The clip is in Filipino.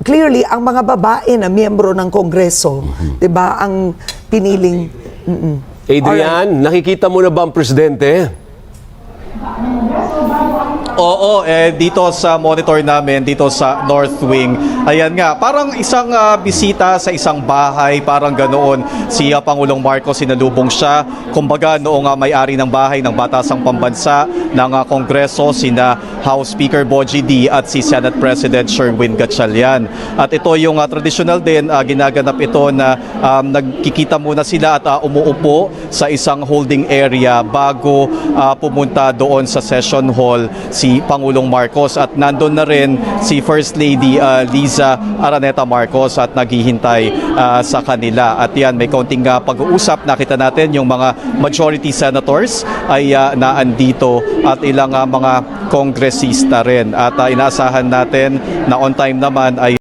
clearly ang mga babae na miyembro ng Kongreso, 'di ba, ang piniling. Adrian, nakikita mo na ba ang presidente? Oo, dito sa monitor namin, dito sa North Wing, ayan nga, parang isang bisita sa isang bahay, parang ganoon. Si Pangulong Marcos, sinalubong siya. Kumbaga, noong may-ari ng bahay ng Batasang Pambansa ng Kongreso, sina House Speaker Bogie D at si Senate President Sherwin Gatchalian. At ito yung traditional din, ginaganap ito na nagkikita muna sila at umuupo sa isang holding area bago pumunta doon sa session hall si Pangulong Marcos, at nandun na rin si First Lady Liza Araneta Marcos at naghihintay sa kanila. At yan, may kaunting pag-uusap. Nakita natin yung mga majority senators ay naandito at ilang mga kongresista rin. At inaasahan natin na on time naman ay